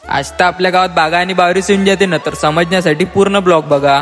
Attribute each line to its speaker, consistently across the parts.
Speaker 1: आज तर आपल्या गावात बागा आणि बावरी येऊन जाते ना, तर समजण्यासाठी पूर्ण ब्लॉग बघा.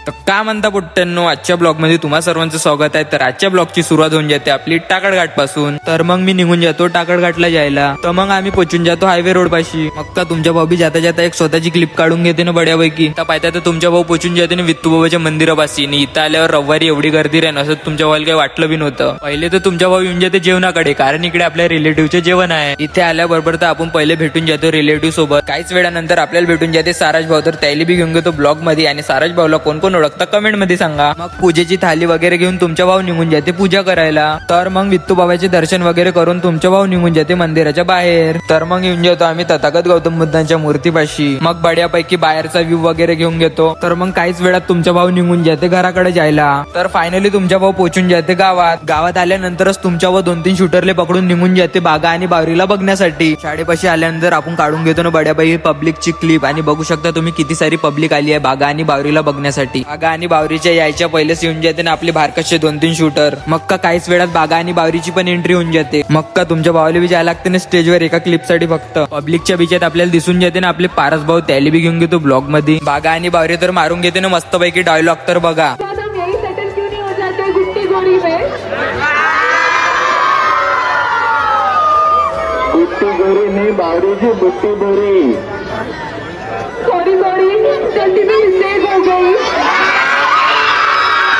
Speaker 1: तर का म्हणता पुट्ट्यांनो, आजच्या ब्लॉग मध्ये तुम्हा सर्वांचं स्वागत आहे. तर आजच्या ब्लॉगची सुरुवात होऊन जाते आपली टाकडघाट पासून. तर मग मी निघून जातो टाकडघाटला जायला. तर मग आम्ही पोचून जातो हायवे रोड पाशी. मग का तुमच्या भाऊ बी जाता जाता एक स्वतःची क्लिप काढून घेते ना बड्यापैकी. तर पाहता तर तुमच्या भाऊ पोचून जाते ना वित्तू बाबाच्या मंदिरापाशी. आणि इथं आल्यावर रविवारी एवढी गर्दी राहीन असं तुमच्या भावाला काही वाटलं बी नव्हतं. पहिले तर तुमच्या भाऊ येऊन जाते जेवणाकडे, कारण इकडे आपल्या रिलेटिव्हचे जेवण आहे. इथे आल्याबरोबर तर आपण पहिले भेटून जातो रिलेटिव्ह सोबत. काहीच वेळानंतर आपल्याला भेटून जाते साराज भाऊ. तर त्याला बी घेऊन घेतो ब्लॉग मध्ये. आणि साराज भाऊला कोण कोण ओळखतं कमेंट मध्ये सांगा. मग पूजेची थाली वगैरे घेऊन तुमच्या भाऊ निघून जाते पूजा करायला. तर मग वित्तू बाबाचे दर्शन वगैरे करून तुमच्या भाऊ निघून जाते मंदिराच्या बाहेर. तर मग येऊन जातो आम्ही तथागत गौतम बुद्धांच्या मूर्तीपाशी. मग बड्यापैकी बाहेरचा व्ह्यू वगैरे घेऊन घेतो. तर मग काहीच वेळात तुमच्या भाऊ निघून जाते घराकडे जायला. तर फायनली तुमच्या भाऊ पोहोचून जाते गावात आल्यानंतरच तुमच्या भाऊ 2-3 शूटरले पकडून निघून जाते बागा आणि बावरीला बघण्यासाठी. शाळेपाशी आल्यानंतर आपण काढून घेतो ना बड्यापैकी पब्लिकची क्लिप. आणि बघू शकता तुम्ही किती सारी पब्लिक आली आहे बागा आणि बावरीला बघण्यासाठी. बागा आणि बावरीच्या यायच्या पहिलेच येऊन जाते ना आपले भारकशे 2-3 शूटर. मग का काहीच वेळात बागा आणि बावरीची पण एंट्री होऊन जाते. मग का तुमच्या भावाला बी जायला लागते ना स्टेजवर एका क्लिप साठी. फक्त पब्लिकच्या बीच्यात आपल्याला दिसून जाते ना आपले पारस भाऊ, त्याला बी घेऊन घेतो ब्लॉग मध्ये. बागा आणि बावरी तर मारून घेते ना मस्तपैकी डायलॉग. तर बघा
Speaker 2: बुट्टी गोरी नहीं बावरी जी बुट्टी गोरी.
Speaker 3: सॉरी जल्दी में मिस्टेक हो गई.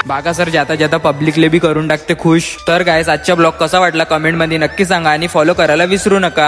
Speaker 1: बागा सर जाता जाता पब्लिकले बी करून टाकते खुश. तर गाइस आजचा ब्लॉग कसा वाटला कमेंट मध्ये नक्की सांगा आणि फॉलो करायला विसरू नका.